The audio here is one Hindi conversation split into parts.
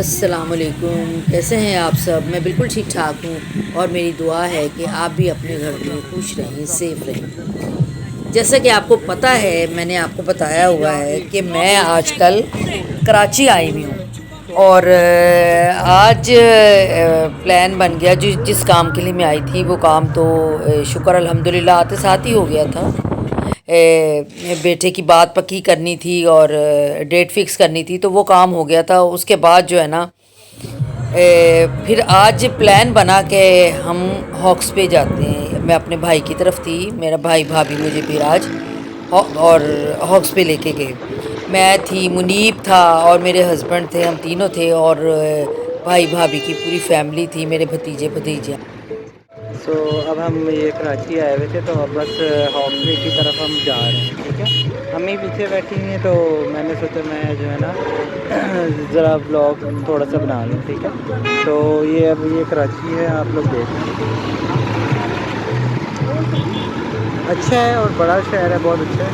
अस्सलामुअलैकुम, कैसे हैं आप सब। मैं बिल्कुल ठीक ठाक हूँ और मेरी दुआ है कि आप भी अपने घर में खुश रहें, सेफ रहें। जैसा कि आपको पता है, मैंने आपको बताया हुआ है कि मैं आजकल कराची आई हुई हूँ और आज प्लान बन गया। जिस काम के लिए मैं आई थी वो काम तो शुक्र अल्हम्दुलिल्लाह आते साथ ही हो गया था। बेटे की बात पक्की करनी थी और डेट फिक्स करनी थी, तो वो काम हो गया था। उसके बाद जो है ना, फिर आज प्लान बना के हम हॉक्स पे जाते हैं। मैं अपने भाई की तरफ थी, मेरा भाई भाभी मुझे फिर आज और हॉक्स पे लेके गए। मैं थी, मुनीब था और मेरे हस्बैंड थे, हम तीनों थे और भाई भाभी की पूरी फैमिली थी, मेरे भतीजे भतीजियाँ। अब हम ये कराची आए हुए थे, तो अब बस हॉक्सवे की तरफ हम जा रहे हैं। ठीक है, अम्मी पीछे बैठी हुई हैं, तो मैंने सोचा मैं जो है ना ज़रा ब्लॉग थोड़ा सा बना लूँ। ठीक है, तो अब ये कराची है, आप लोग देख रहे हैं। अच्छा है और बड़ा शहर है, बहुत अच्छा है।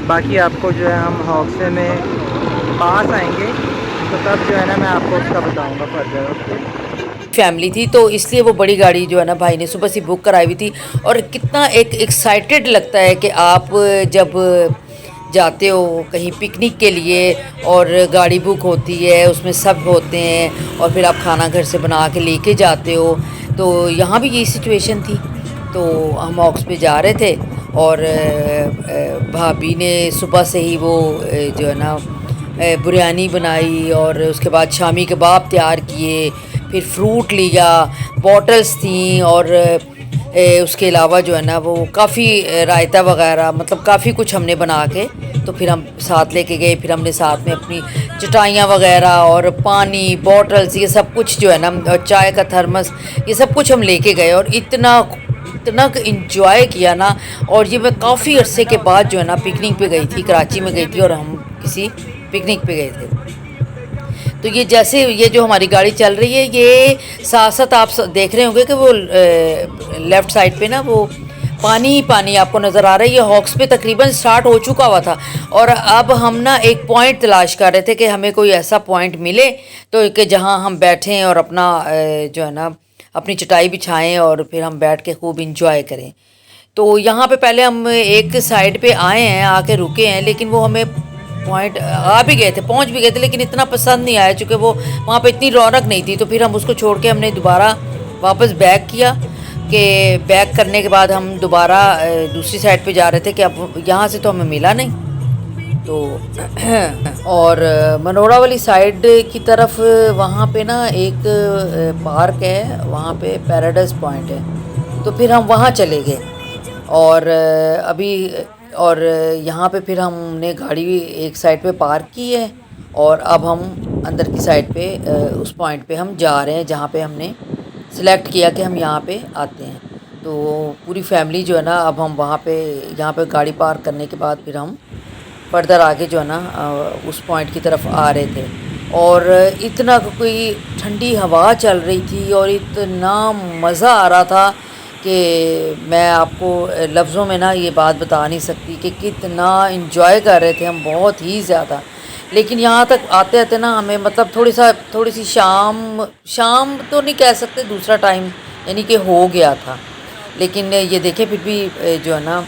बाकी आपको जो है हम हॉक्सवे में पास आएंगे, तो तब जो है ना मैं आपको उसका बताऊँगा फर्दर। ओके। फैमिली थी, तो इसलिए वो बड़ी गाड़ी जो है ना भाई ने सुबह से बुक कराई हुई थी। और कितना एक एक्साइटेड लगता है कि आप जब जाते हो कहीं पिकनिक के लिए और गाड़ी बुक होती है, उसमें सब होते हैं और फिर आप खाना घर से बना के लेके जाते हो। तो यहाँ भी यही सिचुएशन थी। तो हम ऑक्स पे जा रहे थे और भाभी ने सुबह से ही वो जो है ना बिरयानी बनाई और उसके बाद शामी कबाब तैयार किए, फिर फ्रूट लिया, बॉटल्स थी और उसके अलावा जो है ना वो काफ़ी रायता वगैरह, मतलब काफ़ी कुछ हमने बना के तो फिर हम साथ लेके गए। फिर हमने साथ में अपनी चटाइयाँ वगैरह और पानी बॉटल्स ये सब कुछ जो है ना, और चाय का थर्मस, ये सब कुछ हम लेके गए और इतना इतना इंजॉय किया ना। और ये मैं काफ़ी अरसे के बाद जो है ना पिकनिक पे गई थी, कराची में गई थी और हम किसी पिकनिक पे गए थे। तो ये जैसे ये जो हमारी गाड़ी चल रही है, ये साथ साथ आप देख रहे होंगे कि वो लेफ़्ट साइड पे ना वो पानी ही पानी आपको नज़र आ रहा है। ये हॉक्स पे तकरीबन स्टार्ट हो चुका हुआ था और अब हम ना एक पॉइंट तलाश कर रहे थे कि हमें कोई ऐसा पॉइंट मिले तो कि जहाँ हम बैठें और अपना जो है ना अपनी चटाई बिछाएं और फिर हम बैठ के खूब इंजॉय करें। तो यहाँ पे पहले हम एक साइड पे आए हैं, आके रुके हैं, लेकिन वो हमें पॉइंट आ भी गए थे, पहुँच भी गए थे, लेकिन इतना पसंद नहीं आया चूँकि वो वहाँ पे इतनी रौनक नहीं थी। तो फिर हम उसको छोड़ के हमने दोबारा वापस बैक किया कि बैक करने के बाद हम दोबारा दूसरी साइड पे जा रहे थे कि अब यहाँ से तो हमें मिला नहीं। तो और मनोड़ा वाली साइड की तरफ वहाँ पे ना एक पार्क है, वहाँ पे पैराडाइज पॉइंट है, तो फिर हम वहाँ चले गए। और अभी और यहाँ पे फिर हमने गाड़ी एक साइड पे पार्क की है और अब हम अंदर की साइड पे उस पॉइंट पे हम जा रहे हैं जहाँ पे हमने सिलेक्ट किया कि हम यहाँ पे आते हैं। तो पूरी फैमिली जो है ना, अब हम वहाँ पे यहाँ पे गाड़ी पार्क करने के बाद फिर हम फर्दर आगे जो है ना उस पॉइंट की तरफ आ रहे थे। और इतना कोई ठंडी हवा चल रही थी और इतना मज़ा आ रहा था कि मैं आपको लफ्ज़ों में ना ये बात बता नहीं सकती कि कितना इंजॉय कर रहे थे हम, बहुत ही ज़्यादा। लेकिन यहाँ तक आते आते ना हमें मतलब थोड़ी सी शाम शाम तो नहीं कह सकते, दूसरा टाइम यानी कि हो गया था। लेकिन ये देखें फिर भी जो है ना,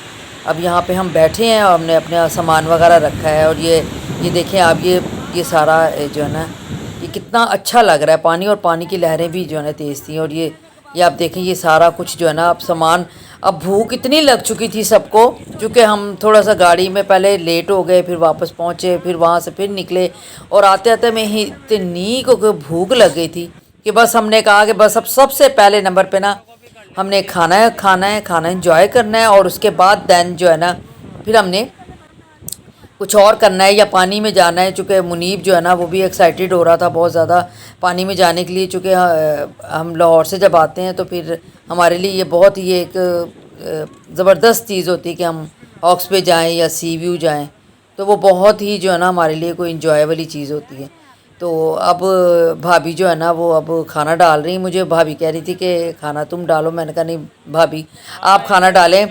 अब यहाँ पे हम बैठे हैं और हमने अपना सामान वगैरह रखा है और ये देखें आप, ये सारा जो है ना, ये कितना अच्छा लग रहा है। पानी और पानी की लहरें भी जो है ना तेज़ थी। और ये आप देखें, ये सारा कुछ जो है ना, अब सामान, अब भूख इतनी लग चुकी थी सबको, क्योंकि हम थोड़ा सा गाड़ी में पहले लेट हो गए, फिर वापस पहुँचे, फिर वहाँ से फिर निकले और आते आते में ही इतनी को भूख लग गई थी कि बस हमने कहा कि बस अब सबसे पहले नंबर पे ना हमने खाना एंजॉय करना है और उसके बाद दैन जो है ना फिर हमने कुछ और करना है या पानी में जाना है। चूँकि मुनीब जो है ना वो भी एक्साइटेड हो रहा था बहुत ज़्यादा पानी में जाने के लिए, चूँकि हम लाहौर से जब आते हैं तो फिर हमारे लिए ये बहुत ही एक ज़बरदस्त चीज़ होती है कि हम हॉक्स पे जाएं या सी व्यू जाएं। तो वो बहुत ही जो है ना हमारे लिए कोई इंजॉय वाली चीज़ होती है। तो अब भाभी जो है ना वो अब खाना डाल रही मुझे। भाभी कह रही थी कि खाना तुम डालो, मैंने कहा नहीं भाभी आप खाना डालें।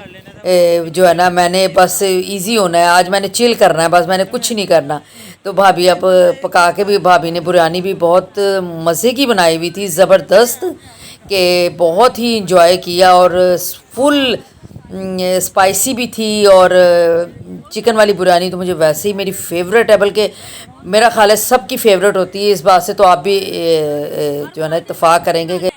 जो है ना मैंने बस इजी होना है आज, मैंने चिल करना है बस, मैंने कुछ नहीं करना। तो भाभी अब पका के भी, भाभी ने बिरयानी भी बहुत मज़े की बनाई हुई थी, ज़बरदस्त, कि बहुत ही इंजॉय किया। और फुल स्पाइसी भी थी। और चिकन वाली बिरयानी तो मुझे वैसे ही मेरी फेवरेट है, बल्कि मेरा ख्याल है सबकी फेवरेट होती है। इस बात से तो आप भी जो है ना इत्तेफाक करेंगे कि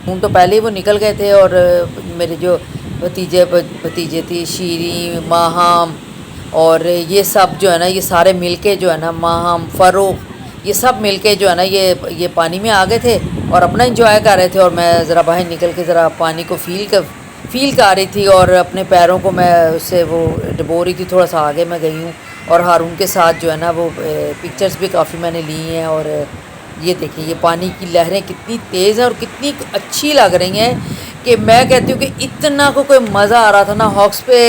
हूँ तो पहले ही वो निकल गए थे। और मेरे जो भतीजे थी, शीरी, माहम और ये सब जो है ना, ये सारे मिलके जो है ना, माहम, फ़रोख, ये सब मिलके जो है ना ये पानी में आ गए थे और अपना इंजॉय कर रहे थे। और मैं ज़रा बाहर निकल के ज़रा पानी को फ़ील कर रही थी और अपने पैरों को मैं उससे वो डुबो रही थी। थोड़ा सा आगे मैं गई हूँ और हारून के साथ जो है ना वो पिक्चर्स भी काफ़ी मैंने ली हैं। और ये देखिए ये पानी की लहरें कितनी तेज़ हैं और कितनी अच्छी लग रही हैं कि मैं कहती हूँ कि इतना को कोई मज़ा आ रहा था ना हॉक्स पे।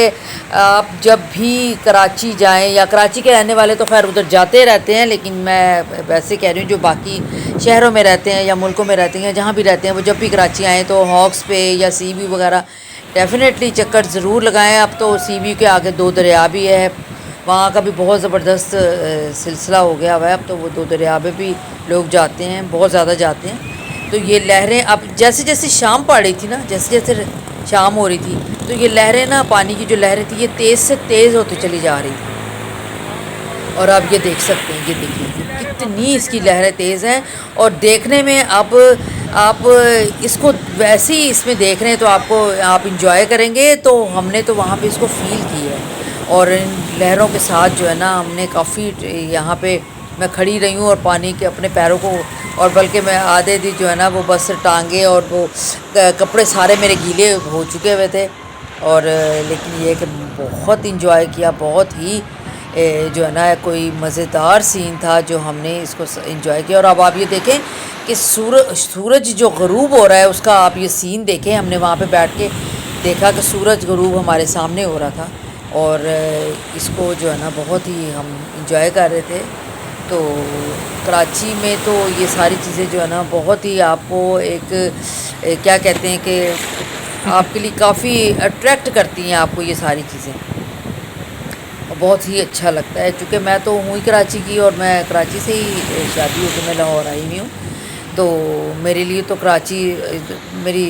आप जब भी कराची जाएं, या कराची के रहने वाले तो खैर उधर जाते रहते हैं, लेकिन मैं वैसे कह रही हूँ जो बाकी शहरों में रहते हैं या मुल्कों में रहते हैं, जहाँ भी रहते हैं, वो जब भी कराची आएँ तो हॉक्स पे या सी व्यू वगैरह डेफ़िनेटली चक्कर ज़रूर लगाएं। अब तो सी व्यू के आगे दो दरिया भी है, वहाँ का भी बहुत ज़बरदस्त सिलसिला हो गया हुआ है। अब तो वो दो दरिया में भी लोग जाते हैं, बहुत ज़्यादा जाते हैं। तो ये लहरें अब जैसे जैसे शाम पड़ रही थी ना, जैसे जैसे शाम हो रही थी, तो ये लहरें ना, पानी की जो लहरें थी, ये तेज़ से तेज़ होती चली जा रही थी। और आप ये देख सकते हैं, ये देखिए कितनी इसकी लहरें तेज़ हैं। और देखने में अब आप इसको वैसे ही इसमें देख रहे हैं तो आपको, आप इंजॉय करेंगे। तो हमने तो वहाँ पे इसको फ़ील किया है और इन लहरों के साथ जो है ना हमने काफ़ी यहाँ पे मैं खड़ी रही हूँ और पानी के अपने पैरों को, और बल्कि मैं आधे दी जो है ना वो बस टांगे और वो कपड़े सारे मेरे गीले हो चुके हुए थे। और लेकिन ये कि बहुत इंजॉय किया, बहुत ही जो है ना कोई मज़ेदार सीन था जो हमने इसको इंजॉय किया। और अब आप ये देखें कि सूरज जो ग़रूब हो रहा है उसका आप ये सीन देखें। हमने वहाँ पे बैठ के देखा कि सूरज ग़रूब हमारे सामने हो रहा था और इसको जो है ना बहुत ही हम इंजॉय कर रहे थे। तो कराची में तो ये सारी चीज़ें जो है ना बहुत ही आपको एक क्या कहते हैं कि आपके लिए काफ़ी अट्रैक्ट करती हैं आपको ये सारी चीज़ें, और बहुत ही अच्छा लगता है। चूँकि मैं तो हूँ ही कराची की और मैं कराची से ही शादी होकर मैं लाहौर आई हुई हूँ, तो मेरे लिए तो कराची मेरी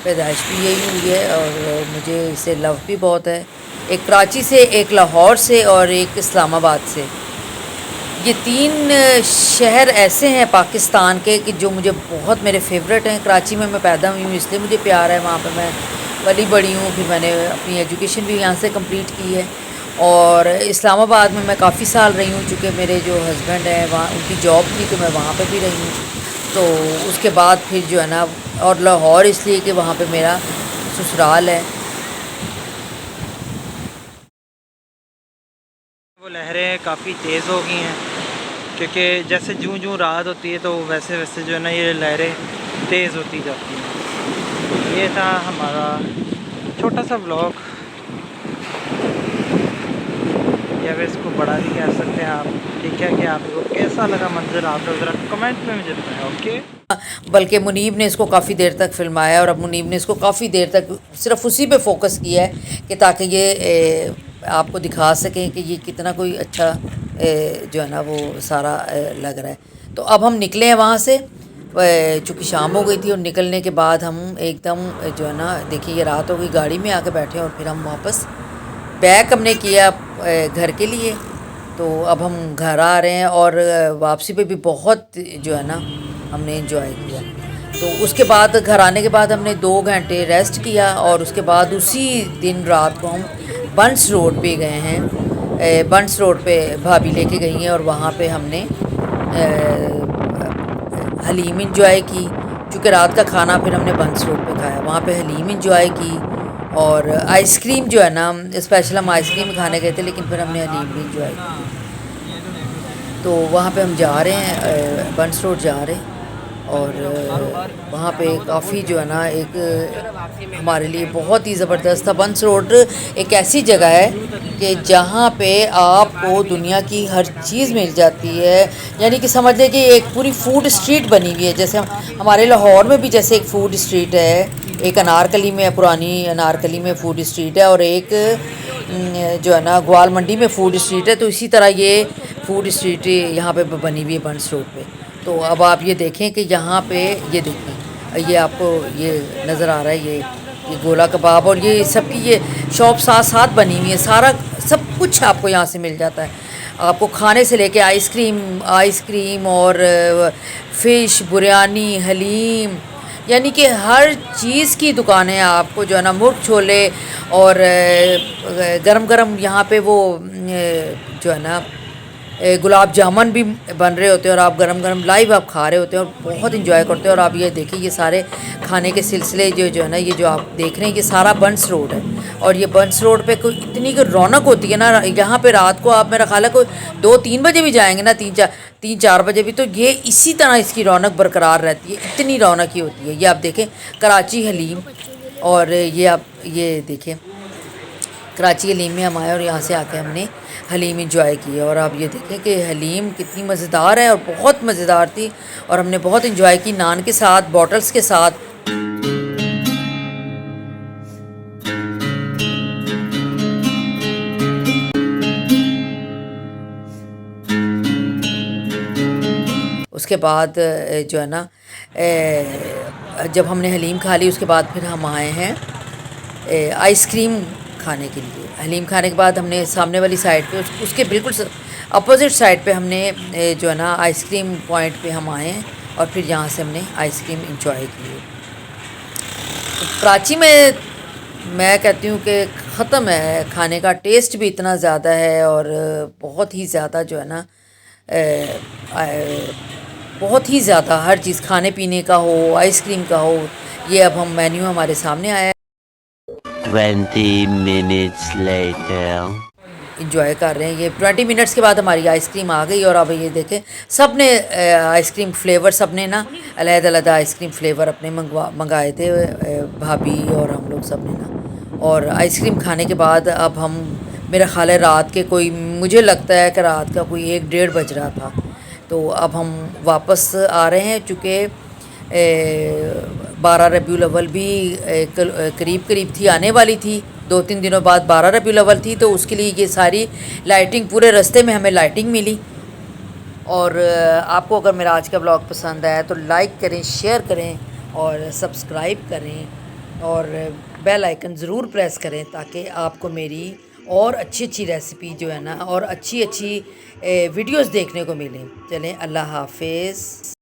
पैदाइश भी यही हुई है और मुझे इसे लव भी बहुत है। एक कराची से, एक लाहौर से और एक इस्लामाबाद से। ये तीन शहर ऐसे हैं पाकिस्तान के कि जो मुझे बहुत मेरे फेवरेट हैं। कराची में मैं पैदा हुई हूँ इसलिए मुझे प्यार है, वहाँ पर मैं पली बड़ी हूँ, फिर मैंने अपनी एजुकेशन भी यहाँ से कंप्लीट की है। और इस्लामाबाद में मैं काफ़ी साल रही हूँ, चूँकि मेरे जो हस्बैंड हैं वहाँ उनकी जॉब थी तो मैं वहाँ पर भी रही हूँ। तो उसके बाद फिर जो है ना, और लाहौर इसलिए कि वहाँ पे मेरा ससुराल है। वो लहरें काफ़ी तेज़ हो गई हैं क्योंकि जैसे जूं जूं रात होती है तो वैसे वैसे जो है ना ये लहरें तेज़ होती जाती हैं। ये था हमारा छोटा सा व्लॉग, या फिर इसको बड़ा भी कह सकते हैं आप। ठीक है, कि आपको कैसा लगा मंजर, आप लोग ज़रा कमेंट में मुझे बताएं। ओके। बल्कि मुनीब ने इसको काफ़ी देर तक फिल्माया और अब मुनीब ने इसको काफ़ी देर तक सिर्फ उसी पे फोकस किया है कि ताकि ये आपको दिखा सकें कि ये कितना कोई अच्छा जो है ना वो सारा लग रहा है। तो अब हम निकले हैं वहाँ से, चूँकि शाम हो गई थी और निकलने के बाद हम एकदम जो है ना, देखिए ये रात हो गई, गाड़ी में आके बैठे और फिर हम वापस बैक हमने किया घर के लिए। तो अब हम घर आ रहे हैं और वापसी पे भी बहुत जो है ना हमने एंजॉय किया। तो उसके बाद घर आने के बाद हमने 2 घंटे रेस्ट किया और उसके बाद उसी दिन रात को हम बंस रोड पे गए हैं। बंस रोड पे भाभी लेके गई हैं और वहाँ पे हमने हलीम इंजॉय की। चूँकि रात का खाना फिर हमने बंस रोड पे खाया, वहाँ पे हलीम इंजॉय की। और आइसक्रीम जो है ना, स्पेशल हम आइसक्रीम खाने गए थे लेकिन फिर हमने हलीम भी इंजॉय की। तो वहाँ पे हम जा रहे हैं, बंस रोड जा रहे हैं। और वहाँ पे काफ़ी जो है ना एक हमारे लिए बहुत ही ज़बरदस्त था। बंस रोड एक ऐसी जगह है कि जहाँ पे आपको दुनिया की हर चीज़ मिल जाती है, यानी कि समझ लें कि एक पूरी फूड स्ट्रीट बनी हुई है। जैसे हमारे लाहौर में भी जैसे एक फूड स्ट्रीट है, एक अनारकली में, पुरानी अनारकली में फूड स्ट्रीट है, और एक जो है ना ग्वाल मंडी में फूड स्ट्रीट है। तो इसी तरह ये फूड स्ट्रीट यहाँ पे बनी हुई है बंस रोड पे। तो अब आप ये देखें कि यहाँ पे ये देखें, ये आपको ये नज़र आ रहा है, ये गोला कबाब और ये सबकी ये शॉप साथ साथ बनी हुई है। सारा सब कुछ आपको यहाँ से मिल जाता है, आपको खाने से लेके आइसक्रीम और फ़िश, बिरयानी, हलीम, यानी कि हर चीज़ की दुकानें आपको जो है ना, मुर्ग छोले और गरम गरम यहाँ पे वो जो है ना गुलाब जामुन भी बन रहे होते हैं और आप गरम गरम लाइव आप खा रहे होते हैं और बहुत इंजॉय करते हैं। और आप ये देखिए, ये सारे खाने के सिलसिले जो है ना, ये जो आप देख रहे हैं, ये सारा बंस रोड है। और ये बंस रोड पे कोई इतनी कोई रौनक होती है ना यहाँ पे, रात को आप मेरा ख्याल है कोई 2-3 बजे भी जाएंगे ना, 3-4 बजे भी, तो ये इसी तरह इसकी रौनक बरकरार रहती है, इतनी रौनक ही होती है। ये आप देखें कराची हलीम, और ये आप ये देखें कराची हलीम में हम आए और यहाँ से आके हमने हलीम इंजॉय की। और आप ये देखें कि हलीम कितनी मज़ेदार है और बहुत मज़ेदार थी, और हमने बहुत इंजॉय की नान के साथ, बॉटल्स के साथ। उसके बाद जो है ना जब हमने हलीम खा ली, उसके बाद फिर हम आए हैं आइसक्रीम खाने के लिए। हलीम खाने के बाद हमने सामने वाली साइड पे, उसके बिल्कुल अपोजिट साइड पे हमने जो है ना आइसक्रीम पॉइंट पे हम आए हैं, और फिर यहाँ से हमने आइसक्रीम इंजॉय की। तो कराची में मैं कहती हूँ कि ख़त्म है खाने का, टेस्ट भी इतना ज़्यादा है और बहुत ही ज़्यादा जो है ना बहुत ही ज़्यादा हर चीज़ खाने पीने का हो, आइसक्रीम का हो। ये अब हम मेन्यू हमारे सामने आया है, 20 minutes later. इंजॉय कर रहे हैं। ये 20 मिनट्स के बाद हमारी आइसक्रीम आ गई। और अब ये देखें, सब ने आइसक्रीम फ्लेवर, सब ने ना अलग-अलग आइसक्रीम फ्लेवर अपने मंगाए थे, भाभी और हम लोग सब ने ना। और आइसक्रीम खाने के बाद अब हम, मेरा ख्याल है रात के कोई, मुझे लगता है कि रात का कोई 1-1:30 बज रहा था। तो अब हम वापस आ रहे हैं, चूँकि 12 रबीउल अव्वल भी करीब थी, आने वाली थी। 2-3 दिनों बाद 12 रबीउल अव्वल थी, तो उसके लिए ये सारी लाइटिंग, पूरे रास्ते में हमें लाइटिंग मिली। और आपको अगर मेरा आज का ब्लॉग पसंद आया तो लाइक करें, शेयर करें और सब्सक्राइब करें, और बेल आइकन ज़रूर प्रेस करें, ताकि आपको मेरी और अच्छी रेसिपी जो है ना, और अच्छी वीडियोस देखने को मिलें। चलें, अल्लाह हाफिज़।